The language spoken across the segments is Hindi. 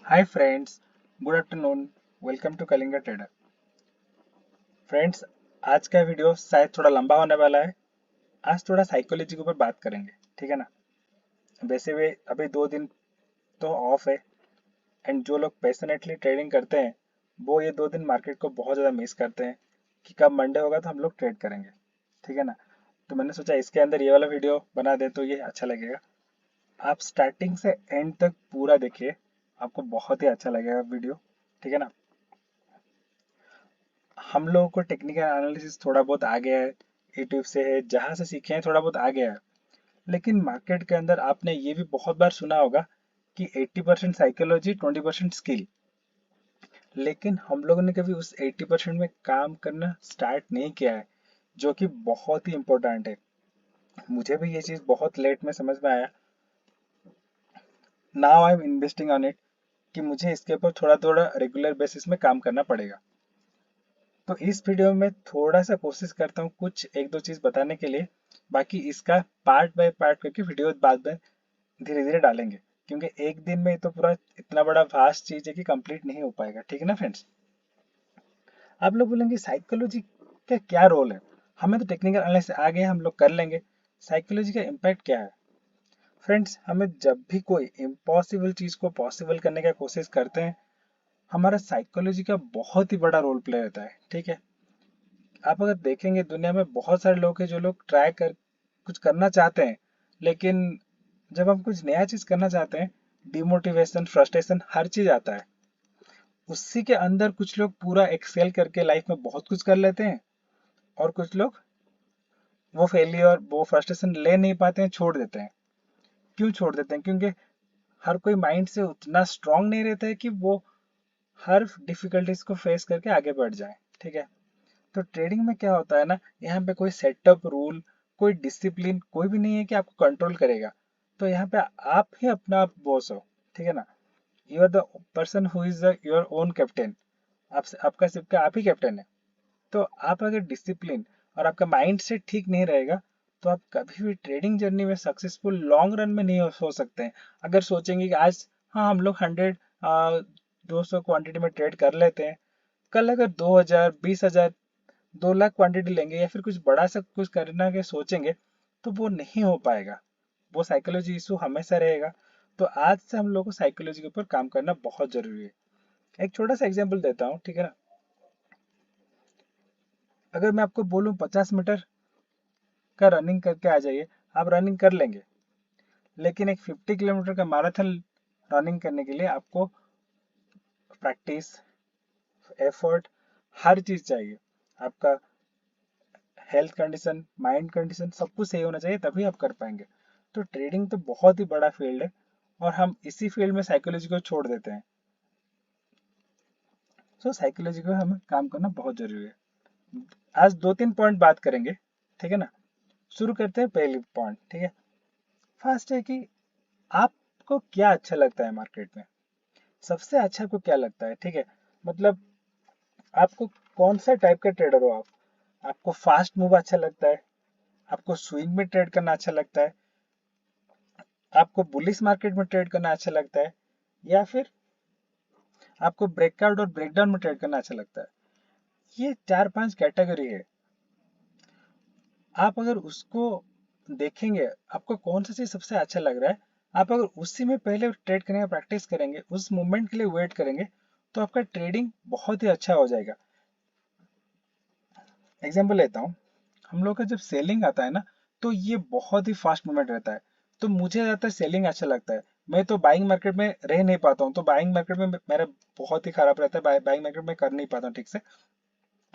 Hi friends, good afternoon. Welcome to Kalinga trader. Friends, आज का वीडियो शायद थोड़ा लंबा होने वाला है। आज थोड़ा साइकोलॉजी के ऊपर बात करेंगे, ठीक है ना। वैसे भी अभी 2 दिन तो ऑफ है, एंड जो लोग पैशनेटली ट्रेडिंग करते हैं वो ये 2 दिन मार्केट को बहुत ज़्यादा मिस करते हैं कि कब मंडे होगा तो हम लोग ट्रेड करेंगे, ठीक है ना। तो मैंने सोचा इसके अंदर ये वाला वीडियो बना दे तो ये अच्छा लगेगा। आप स्टार्टिंग से एंड तक पूरा देखिए, आपको बहुत ही अच्छा लगेगा वीडियो, ठीक है ना। हम लोगों को टेक्निकल एनालिसिस थोड़ा बहुत आ गया है, यूट्यूब से है, जहाँ से सीखे हैं थोड़ा बहुत आ गया है। लेकिन मार्केट के अंदर आपने ये भी बहुत बार सुना होगा कि 80% साइकोलॉजी 20% स्किल। लेकिन हम लोगों ने कभी उस 80% में काम करना स्टार्ट नहीं किया है, जो कि बहुत ही इम्पोर्टेंट है। मुझे भी ये चीज़ बहुत लेट में समझ में आया। Now I am investing on it कि मुझे इसके ऊपर थोड़ा थोड़ा रेगुलर बेसिस में काम करना पड़ेगा। तो इस वीडियो में थोड़ा सा कोशिश करता हूँ कुछ एक दो चीज़ बताने के लिए। बाकी इसका पार्ट बाय पार्ट करके वीडियो बाद में धीरे धीरे डालेंगे, क्योंकि एक दिन में तो पूरा इतना बड़ा वास्ट चीज़ है कि कंप्लीट नहीं हो पाएगा, ठीक है ना फ्रेंड्स। आप लोग बोलेंगे साइकोलॉजी का क्या रोल है। हमें तो टेक्निकल एनालिसिस आ गए, हम लोग कर लेंगे। साइकोलॉजी का इम्पैक्ट क्या है। फ्रेंड्स, हमें जब भी कोई इम्पॉसिबल चीज़ को पॉसिबल करने की कोशिश करते हैं, हमारा साइकोलॉजी का बहुत ही बड़ा रोल प्ले रहता है, ठीक है। आप अगर देखेंगे दुनिया में बहुत सारे लोग हैं जो लोग ट्राई कर कुछ करना चाहते हैं, लेकिन जब हम कुछ नया चीज करना चाहते हैं, डिमोटिवेशन, फ्रस्ट्रेशन, हर चीज आता है। उसी के अंदर कुछ लोग पूरा एक्सेल करके लाइफ में बहुत कुछ कर लेते हैं, और कुछ लोग वो फेलियर, वो फ्रस्ट्रेशन ले नहीं पाते हैं, छोड़ देते हैं। क्यों छोड़ देते हैं? क्योंकि हर कोई माइंड से उतना स्ट्रांग नहीं रहता है कि वो हर डिफिकल्टीज को फेस करके आगे बढ़ जाए, ठीक है। तो ट्रेडिंग में क्या होता है ना, यहाँ पे कोई सेटअप रूल, कोई डिसिप्लिन कोई भी नहीं है कि आपको कंट्रोल करेगा। तो यहाँ पे आप ही अपना बॉस हो, ठीक है ना। You are the person who is your own captain. आप आपका सिर्फ का आप ही कैप्टन है। तो आप अगर डिसिप्लिन और आपका माइंड सेट ठीक नहीं रहेगा, तो आप कभी भी ट्रेडिंग जर्नी में सक्सेसफुल लॉन्ग रन में नहीं हो सकते हैं। अगर सोचेंगे कि आज हाँ हम लोग 200 क्वांटिटी में ट्रेड कर लेते हैं, कल अगर 2000, 20,000, 2 लाख क्वांटिटी लेंगे या फिर कुछ बड़ा सा कुछ करना के सोचेंगे, तो वो नहीं हो पाएगा। वो साइकोलॉजी इशू हमेशा रहेगा। तो आज से हम लोग को साइकोलॉजी के ऊपर काम करना बहुत जरूरी है। एक छोटा सा एग्जांपल देता हूँ, ठीक है ना। अगर मैं आपको बोलूँ 50 मीटर का रनिंग करके आ जाइए, आप रनिंग कर लेंगे। लेकिन एक 50 किलोमीटर का मैराथन रनिंग करने के लिए आपको प्रैक्टिस, एफर्ट, हर चीज चाहिए। आपका हेल्थ कंडीशन, माइंड कंडीशन, सब कुछ सही होना चाहिए, तभी आप कर पाएंगे। तो ट्रेडिंग तो बहुत ही बड़ा फील्ड है, और हम इसी फील्ड में साइकोलॉजी को छोड़ देते हैं। तो साइकोलॉजी को हमें काम करना बहुत जरूरी है। आज 2-3 पॉइंट बात करेंगे, ठीक है ना। शुरू करते हैं पहले पॉइंट, ठीक है। फर्स्ट है कि आपको क्या अच्छा लगता है मार्केट में। सबसे अच्छा आपको क्या लगता है, ठीक है। मतलब आपको कौन सा टाइप का ट्रेडर हो आप। आपको फास्ट मूव अच्छा लगता है, आपको स्विंग में ट्रेड करना अच्छा लगता है, आपको बुलिश मार्केट में ट्रेड करना अच्छा लगता है, या फिर आपको ब्रेकआउट और ब्रेकडाउन में ट्रेड करना अच्छा लगता है। ये 4-5 कैटेगरी है। आप अगर उसको देखेंगे, आपको कौन सा चीज सबसे अच्छा लग रहा है, आप अगर उसी में पहले ट्रेड करने का प्रैक्टिस करेंगे, उस मोमेंट के लिए वेट करेंगे, तो आपका ट्रेडिंग बहुत ही अच्छा हो जाएगा। एग्जाम्पल लेता हूँ, हम लोग का जब सेलिंग आता है ना, तो ये बहुत ही फास्ट मूवमेंट रहता है। तो मुझे ज़्यादातर सेलिंग अच्छा लगता है। मैं तो बाइंग मार्केट में रह नहीं पाता हूँ, तो बाइंग मार्केट में मेरा बहुत ही खराब रहता है। बाइंग मार्केट में कर नहीं पाता हूँ ठीक से।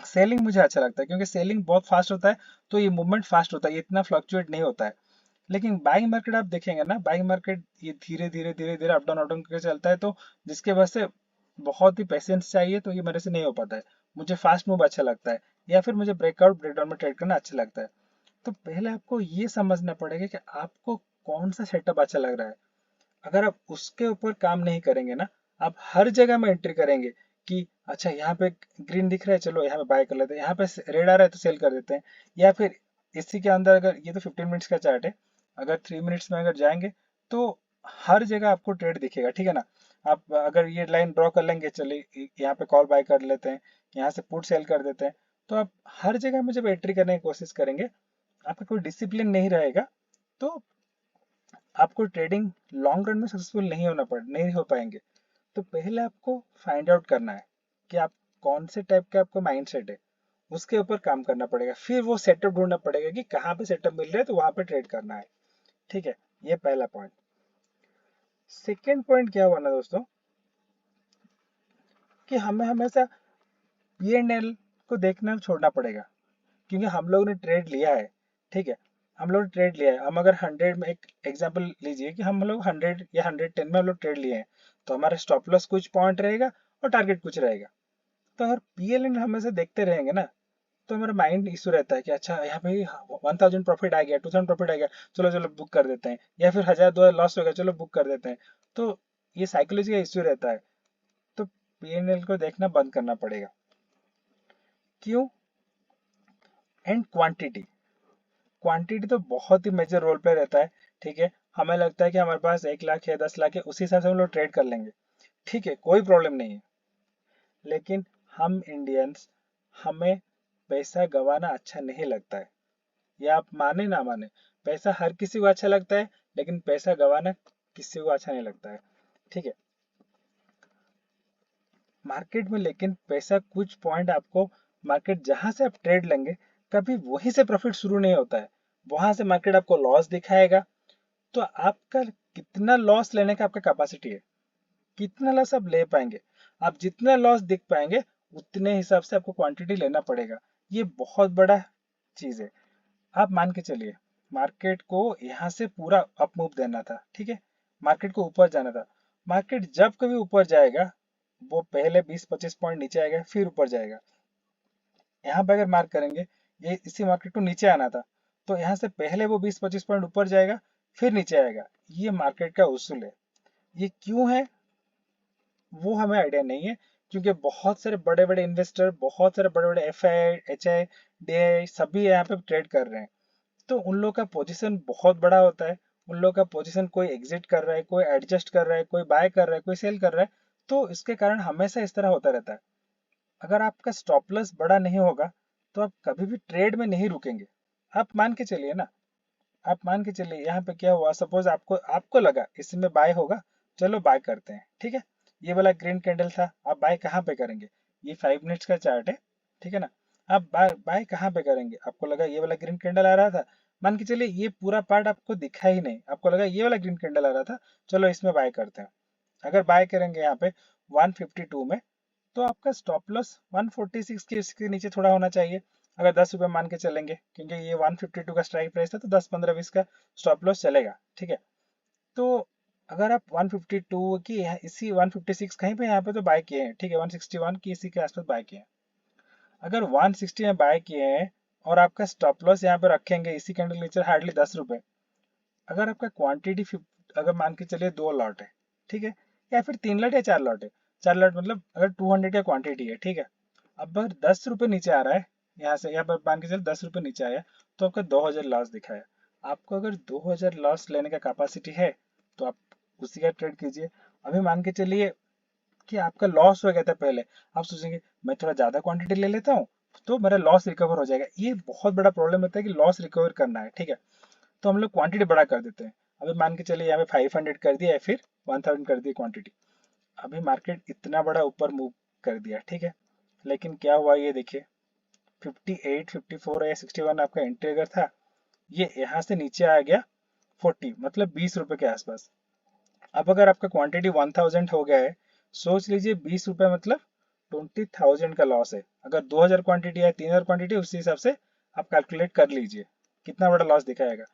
सेलिंग मुझे अच्छा लगता है क्योंकि सेलिंग बहुत फास्ट होता है, तो ये मूवमेंट फास्ट होता है, ये इतना फ्लक्चुएट नहीं होता है। लेकिन बाइंग मार्केट आप देखेंगे ना, बाइंग मार्केट ये धीरे धीरे धीरे धीरे अप डाउन करके चलता है, तो जिसके वजह से बहुत ही पेशेंस चाहिए, तो ये मेरे से नहीं हो पाता है। मुझे फास्ट मूव अच्छा लगता है, या फिर मुझे ब्रेकआउट ब्रेकडाउन में ट्रेड करना अच्छा लगता है। तो पहले आपको ये समझना पड़ेगा कि आपको कौन सा सेटअप अच्छा लग रहा है। अगर आप उसके ऊपर काम नहीं करेंगे ना, आप हर जगह में एंट्री करेंगे कि अच्छा यहाँ पे ग्रीन दिख रहा है, चलो यहाँ पे बाय कर लेते हैं, यहाँ पे रेड आ रहा है तो सेल कर देते हैं। या फिर इसी के अंदर, अगर ये तो 15 मिनट्स का चार्ट है, अगर 3 मिनट्स में अगर जाएंगे, तो हर जगह आपको ट्रेड दिखेगा, ठीक है ना। आप अगर ये लाइन ड्रॉ कर लेंगे, चलिए यहाँ पे कॉल बाय कर लेते हैं, यहाँ से पुट सेल कर देते हैं, तो आप हर जगह में जब एंट्री करने की कोशिश करेंगे, आपका कोई डिसिप्लिन नहीं रहेगा, तो आपको ट्रेडिंग लॉन्ग रन में सक्सेसफुल नहीं हो पाएंगे। तो पहले आपको फाइंड आउट करना है कि आप कौन से टाइप का आपका माइंडसेट है, उसके ऊपर काम करना पड़ेगा। फिर वो सेटअप ढूंढना पड़ेगा कि कहाँ पे सेटअप मिल रहा है, तो वहां पे ट्रेड करना है। ठीक है, ये पहला पॉइंट। सेकेंड पॉइंट क्या हुआ ना दोस्तों, कि हमें हमेशा P&L को देखना छोड़ना पड़ेगा, क्योंकि हम लोग ने ट्रेड लिया है। ठीक है, हम लोग ने ट्रेड लिया है, हम अगर 100 में, एक एग्जांपल लीजिए कि हम लोग 100 या 110 में हम लोग ट्रेड लिए हैं, तो हमारा स्टॉप लॉस कुछ पॉइंट रहेगा और टारगेट कुछ रहेगा। तो अगर PL हमेशा देखते रहेंगे ना, तो हमारा माइंड इशू रहता है कि अच्छा यहाँ पे 1000 प्रॉफिट आ गया, 2000 प्रॉफिट आ गया, चलो चलो बुक कर देते हैं, या फिर 1000 2000 लॉस हो गया, चलो बुक कर देते हैं। तो ये साइकोलॉजी का इश्यू रहता है। तो P&L को देखना बंद करना पड़ेगा। क्यों? एंड क्वांटिटी, क्वांटिटी तो बहुत ही मेजर रोल प्ले रहता है। ठीक है, हमें लगता है कि हमारे पास 1 लाख है, 10 लाख है, उसी हिसाब से हम लोग ट्रेड कर लेंगे। ठीक है, कोई प्रॉब्लम नहीं है। लेकिन हम इंडियंस, हमें पैसा गंवाना अच्छा नहीं लगता है। या आप माने ना माने, पैसा हर किसी को अच्छा लगता है, लेकिन पैसा गंवाना किसी को अच्छा नहीं लगता है। ठीक है, मार्केट में लेकिन पैसा कुछ पॉइंट आपको, मार्केट जहां से आप ट्रेड लेंगे, कभी वहीं से प्रॉफिट शुरू नहीं होता है। वहां से मार्केट आपको लॉस दिखाएगा। तो आपका कितना लॉस लेने का आपका कैपेसिटी है, कितना लॉस आप ले पाएंगे। आप जितना लॉस दिख पाएंगे, उतने हिसाब से आपको क्वांटिटी लेना पड़ेगा। ये बहुत बड़ा चीज है। आप मान के चलिए, मार्केट को यहाँ से पूरा अप मूव देना था। ठीक है, मार्केट को ऊपर जाना था। मार्केट जब कभी ऊपर जाएगा, वो पहले 20-25 पॉइंट नीचे आएगा, फिर ऊपर जाएगा। यहाँ पे अगर मार्क करेंगे, ये इसी मार्केट को नीचे आना था, तो यहाँ से पहले वो 20-25 पॉइंट ऊपर जाएगा, फिर नीचे आएगा। ये मार्केट का उसूल है। ये क्यों है वो हमें आइडिया नहीं है, क्योंकि बहुत सारे बड़े बड़े इन्वेस्टर, बहुत सारे बड़े बड़े FI HI DI सभी यहाँ पे ट्रेड कर रहे हैं। तो उन लोग का पोजीशन बहुत बड़ा होता है। उन लोग का पोजीशन, कोई एग्जिट कर रहा है, कोई एडजस्ट कर रहा है, कोई बाय कर रहा है, कोई सेल कर रहा है। तो इसके कारण हमेशा इस तरह होता रहता है। अगर आपका स्टॉप लॉस बड़ा नहीं होगा, तो आप कभी भी ट्रेड में नहीं रुकेंगे। आप मान के चलिए ना, आप मान के चलिए यहाँ पे क्या हुआ, सपोज आपको आपको लगा इसमें बाय होगा, चलो बाय करते हैं। ठीक है, ये वाला ग्रीन कैंडल था, आप बाय कहाँ पे करेंगे? ये 5 मिनट्स का चार्ट है। ठीक है ना, आप बाय बाय कहाँ पे करेंगे? आपको लगा ये वाला ग्रीन कैंडल आ रहा था, मान के चलिए ये पूरा पार्ट आपको दिखा ही नहीं, आपको लगा ये वाला ग्रीन कैंडल आ रहा था, चलो इसमें बाय करते हैं। अगर बाय करेंगे यहाँ पे 152 में, तो आपका स्टॉप लॉस 146 के इसके नीचे थोड़ा होना चाहिए। अगर 10 रुपए मान के चलेंगे, क्योंकि ये 152 का स्ट्राइक प्राइस था, तो 10-15-20 का स्टॉप लॉस चलेगा। ठीक है, तो अगर आप 152 की इसी 156 कहीं पे यहाँ पे तो बाय किए हैं, ठीक है, 161 की इसी के आसपास बाय किए हैं। अगर 160 में बाय किए हैं और आपका स्टॉप लॉस यहाँ पे रखेंगे इसी कैंडल नीचे हार्डली 10 रुपए, अगर आपका क्वांटिटी अगर मान के चलिए 2 लॉट है, ठीक है, या फिर 3 लॉट या 4 लॉट है, 4 लॉट मतलब अगर 200 का क्वांटिटी है। ठीक है, अब अगर 10 रुपये नीचे आ रहा है, यहाँ से यहाँ पर मान के चल 10 रुपये नीचे आया, तो आपका 2000 लॉस दिखाया। आपको अगर 2000 लॉस लेने का कैपेसिटी है, तो आप उसी का ट्रेड कीजिए। अभी मान के चलिए कि आपका लॉस हो गया था पहले, आप सोचेंगे मैं थोड़ा ज्यादा क्वांटिटी ले लेता हूँ, तो मेरा लॉस रिकवर हो जाएगा। ये बहुत बड़ा प्रॉब्लम होता है कि लॉस रिकवर करना है। ठीक है, तो हम लोग क्वांटिटी बड़ा कर देते हैं। अभी मान के चलिए यहाँ पे 500 कर दिया है, फिर 1000 कर दी क्वांटिटी। अभी मार्केट इतना बड़ा ऊपर मूव कर दिया। ठीक है, लेकिन क्या हुआ ये देखिए, 58 54 या 61 आपका एंट्री अगर था, ये यहाँ से नीचे आ गया 40, मतलब 20 रुपए के आसपास। अब अगर आपका क्वांटिटी 1000 हो गया है, सोच लीजिए 20 रुपए मतलब 20,000 का लॉस है। अगर 2000 क्वांटिटी है, 3000 क्वांटिटी, उसी हिसाब से आप कैलकुलेट कर लीजिए कितना बड़ा लॉस दिखाएगा।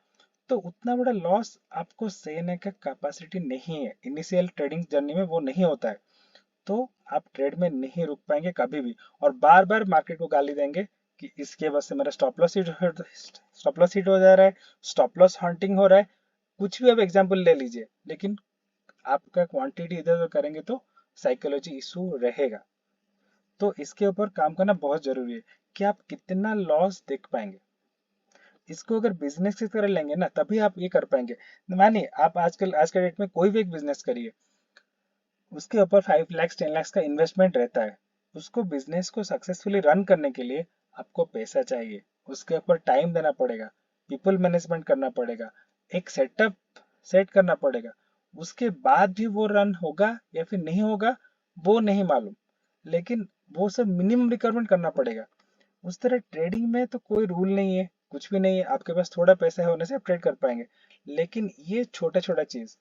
तो उतना बड़ा लॉस आपको सहने का कैपेसिटी नहीं है, इनिशियल ट्रेडिंग जर्नी में वो नहीं होता है। तो आप ट्रेड में नहीं रुक पाएंगे कभी भी, और बार बार मार्केट को गाली देंगे कि इसके वजह से मेरा स्टॉप लॉस हिट हो जा रहा है, स्टॉप लॉस हंटिंग हो रहा है। कुछ भी आप एग्जांपल ले लीजिए, लेकिन आपका क्वांटिटी इधर उधर करेंगे तो साइकोलॉजी इशू रहेगा। तो इसके ऊपर काम करना बहुत जरूरी है कि आप कितना लॉस देख पाएंगे। इसको अगर बिजनेस की तरह लेंगे ना, तभी आप ये कर पाएंगे। मानिए आप आजकल आज के डेट में कोई भी एक बिजनेस करिए, उसके ऊपर 5 लाख 10 लाख का इन्वेस्टमेंट रहता है। उसको बिजनेस को सक्सेसफुली रन करने के लिए आपको पैसा चाहिए, उसके ऊपर टाइम देना पड़ेगा, पीपल मैनेजमेंट करना पड़ेगा, एक सेटअप सेट करना पड़ेगा। उसके बाद भी वो रन होगा या फिर नहीं होगा वो नहीं मालूम, लेकिन वो सब मिनिमम रिक्वायरमेंट करना पड़ेगा। उस तरह ट्रेडिंग में तो कोई रूल नहीं है, कुछ भी नहीं है, आपके पास थोड़ा पैसा होने से आप ट्रेड कर पाएंगे। लेकिन ये छोटा छोटा चीज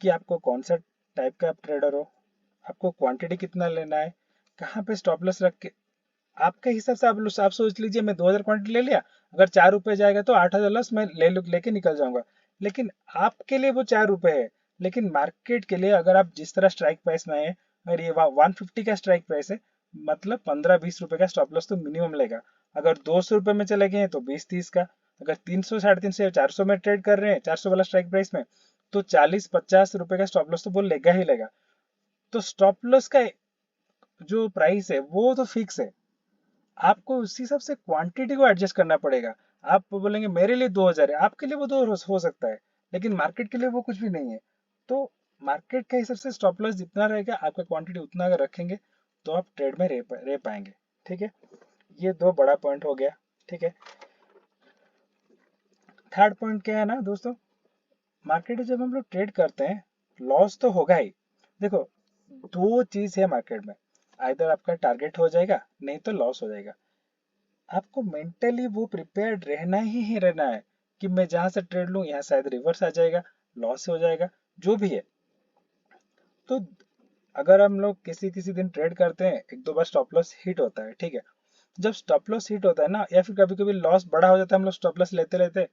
कि आपको कौन सा टाइप का आप ट्रेडर हो, आपको क्वांटिटी कितना लेना है, कहाँ पे स्टॉप लॉस रख के आपके हिसाब से आप सोच लीजिए मैं 2000 क्वांटिटी ले लिया, अगर 4 रुपए जाएगा तो 8000 लॉस मैं लेके निकल जाऊंगा। लेकिन आपके लिए वो 4 रुपए है, लेकिन मार्केट के लिए अगर आप जिस तरह स्ट्राइक प्राइस में है, अगर ये 150 का स्ट्राइक प्राइस है, मतलब 15-20 रुपए का स्टॉप लॉस तो मिनिमम लेगा। अगर 200 रुपए में चले गए हैं तो 20-30 का, अगर 300 350 या 400 में ट्रेड कर रहे हैं 400 वाला स्ट्राइक प्राइस में, तो 40-50 रुपए का स्टॉप लॉस तो वो लेगा ही लेगा। तो स्टॉप लॉस का जो प्राइस है वो तो फिक्स है, आपको उसी हिसाब से क्वांटिटी को एडजस्ट करना पड़ेगा। आप बोलेंगे मेरे लिए 2000 है, आपके लिए वो 2 हो सकता है, लेकिन मार्केट के लिए वो कुछ भी नहीं है। तो मार्केट के हिसाब से स्टॉप लॉस जितना रहेगा, आपका क्वांटिटी उतना अगर रखेंगे तो आप ट्रेड में रह पाएंगे। ठीक है, ये दो बड़ा पॉइंट हो गया। ठीक है, थर्ड पॉइंट क्या है ना दोस्तों, मार्केट में जब हम लोग ट्रेड करते हैं लॉस तो होगा ही। देखो, दो चीज है मार्केट में, आइदर आपका टारगेट हो जाएगा नहीं तो लॉस हो जाएगा। आपको मेंटली वो प्रिपेयर्ड रहना ही रहना है कि मैं जहां से ट्रेड लूं यहाँ शायद रिवर्स आ जाएगा, लॉस हो जाएगा, जो भी है। तो अगर हम लोग किसी किसी दिन ट्रेड करते हैं, एक दो बार स्टॉप लॉस हिट होता है, ठीक है, जब स्टॉप लॉस हिट होता है ना, या फिर कभी कभी लॉस बड़ा हो जाता है, हम लोग स्टॉप लॉस लेते लेते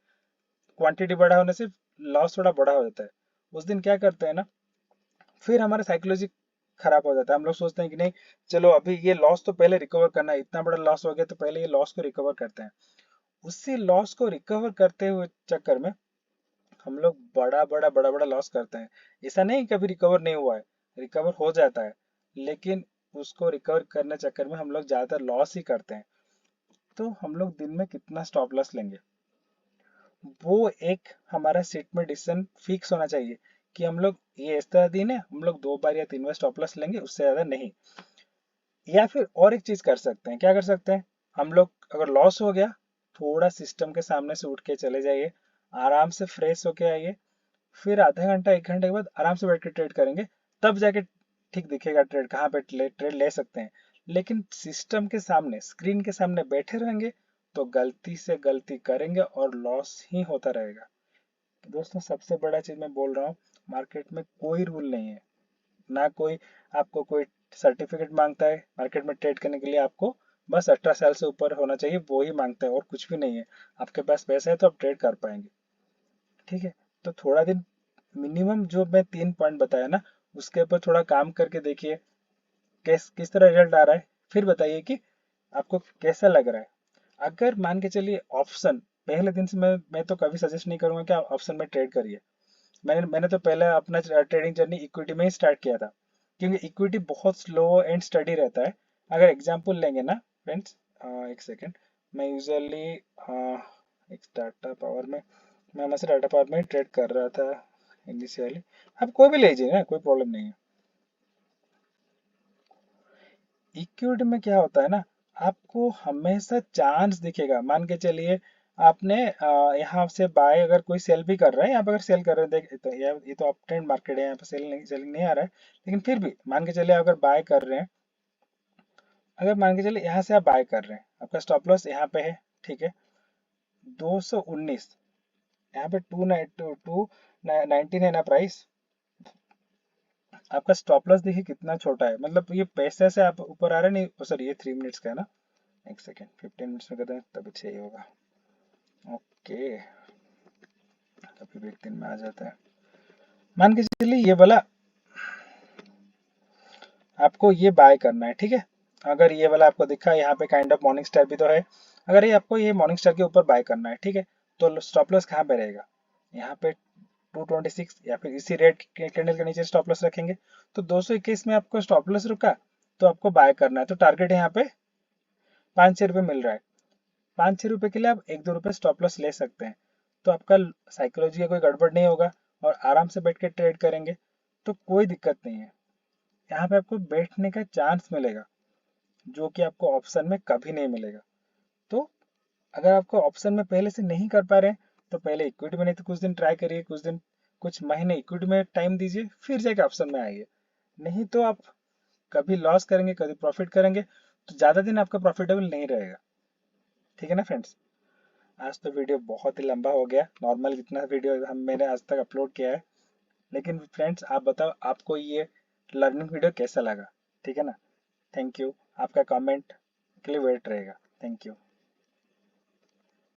क्वांटिटी बड़ा होने से लॉस थोड़ा बड़ा हो जाता है, उस दिन क्या करते हैं ना, फिर हमारा साइकोलॉजी खराब हो जाता है। हम लोग सोचते हैं कि नहीं, चलो अभी ये लॉस तो पहले रिकवर करना है, इतना बड़ा लॉस हो गया तो पहले ये लॉस को रिकवर करते हैं। उसी लॉस को रिकवर करते हुए चक्कर में हम लोग बड़ा बड़ा लॉस करते हैं। ऐसा नहीं कभी रिकवर नहीं हुआ है, रिकवर हो जाता है, लेकिन उसको रिकवर करने चक्कर में हम लोग ज्यादातर लॉस ही करते हैं। तो हम लोग दिन में कितना स्टॉप लॉस लेंगे, वो एक हमारा सीट में डिसीजन फिक्स होना चाहिए कि हम लोग ये इस तरह दिन है, हम लोग 2 बार या 3 बार स्टॉप लॉस लेंगे, उससे ज्यादा नहीं। या फिर और एक चीज कर सकते हैं, क्या कर सकते हैं, हम लोग अगर लॉस हो गया, थोड़ा सिस्टम के सामने से उठ के चले जाइए, आराम से फ्रेश होके आइए, फिर आधा घंटा 1 घंटे के बाद आराम से बैठ के ट्रेड करेंगे, तब जाके ठीक दिखेगा ट्रेड कहाँ पे ट्रेड ले सकते हैं। लेकिन सिस्टम के सामने स्क्रीन के सामने बैठे रहेंगे तो गलती से गलती करेंगे और लॉस ही होता रहेगा। दोस्तों, सबसे बड़ा चीज मैं बोल रहा हूँ, मार्केट में कोई रूल नहीं है, ना कोई आपको कोई सर्टिफिकेट मांगता है मार्केट में ट्रेड करने के लिए। आपको बस 18 साल से ऊपर होना चाहिए, वो ही मांगता है और कुछ भी नहीं है। आपके पास पैसा है तो आप ट्रेड कर पाएंगे। ठीक है, तो थोड़ा दिन मिनिमम जो मैं 3 पॉइंट बताया ना, उसके ऊपर थोड़ा काम करके देखिए किस तरह रिजल्ट आ रहा है, फिर बताइए कि आपको कैसा लग रहा है। अगर मान के चलिए ऑप्शन पहले दिन से, मैं तो कभी सजेस्ट नहीं करूंगा कि आप ऑप्शन में ट्रेड करिए। मैंने मैंने तो पहले अपना ट्रेडिंग जर्नी इक्विटी में ही स्टार्ट किया था, क्योंकि इक्विटी बहुत स्लो एंड स्टडी रहता है। अगर एग्जांपल लेंगे ना फ्रेंड्स, एक सेकेंड, मैं यूजुअली एक टाटा पावर में, मैं हमेशा टाटा पावर में ही ट्रेड कर रहा था इनिशियली। आप कोई भी ले लीजिए ना, कोई प्रॉब्लम नहीं है। इक्विटी में क्या होता है ना, आपको हमेशा चांस दिखेगा। मान के चलिए आपने यहाँ से बाय, अगर कोई सेल भी कर रहा है, यहाँ पे अगर सेल कर रहे हैं, देख तो ये तो अप ट्रेंड मार्केट है, यहाँ पे सेलिंग नहीं आ रहा है, लेकिन फिर भी मान के चलिए अगर बाय कर रहे हैं, अगर मान के चलिए यहाँ से आप बाय कर रहे हैं, आपका स्टॉप लॉस यहाँ पे है, ठीक है, 219, यहाँ पे 219 है ना प्राइस, आपका स्टॉप लॉस देखिए कितना छोटा है, मतलब ये पैसे से आप ऊपर आ रहे हैं। नहीं सर, ये 3 मिनट्स का है ना, एक सेकेंड, 15 मिनट्स में करते हैं तब अच्छा ही होगा। ओके, कभी भी एक दिन में आ जाता है। मान के चलिए ये वाला आपको ये बाय करना है, ठीक है, अगर ये वाला आपको दिखा यहाँ पे काइंड ऑफ मॉर्निंग स्टार भी तो है, अगर ये आपको ये मॉर्निंग स्टार के ऊपर बाय करना है, ठीक है, तो स्टॉप लॉस कहाँ पे रहेगा, यहाँ पे 226, या फिर इसी रेड कैंडल के नीचे स्टॉप लॉस रखेंगे। तो 221 में आपको स्टॉप लॉस रुका, तो आपको बाय करना है, तो टारगेट यहाँ पे 5-6 रुपये मिल रहा है। 5-6 रुपये के लिए आप 1-2 रुपये स्टॉप लॉस ले सकते हैं। तो आपका साइकोलॉजी का कोई गड़बड़ नहीं होगा और आराम से बैठ के ट्रेड करेंगे, तो कोई दिक्कत नहीं है। यहाँ पे आपको बैठने का चांस मिलेगा, जो कि आपको ऑप्शन में कभी नहीं मिलेगा। तो अगर आपको ऑप्शन में पहले से नहीं कर पा रहे हैं, तो पहले इक्विटी में नहीं तो कुछ दिन ट्राई करिए, कुछ महीने इक्विटी में टाइम दीजिए, फिर जाके ऑप्शन में आइए। नहीं तो आप कभी लॉस करेंगे, कभी प्रॉफिट करेंगे, तो ज़्यादा दिन आपका प्रॉफिटेबल नहीं रहेगा। ठीक है ना फ्रेंड्स। आज तो वीडियो बहुत ही लंबा हो गया, नॉर्मल जितना वीडियो मैंने आज तक अपलोड किया है। लेकिन फ्रेंड्स आप बताओ आपको ये लर्निंग वीडियो कैसा लगा। ठीक है ना। Thank you. आपका कमेंट के लिए वेट रहेगा। Thank you.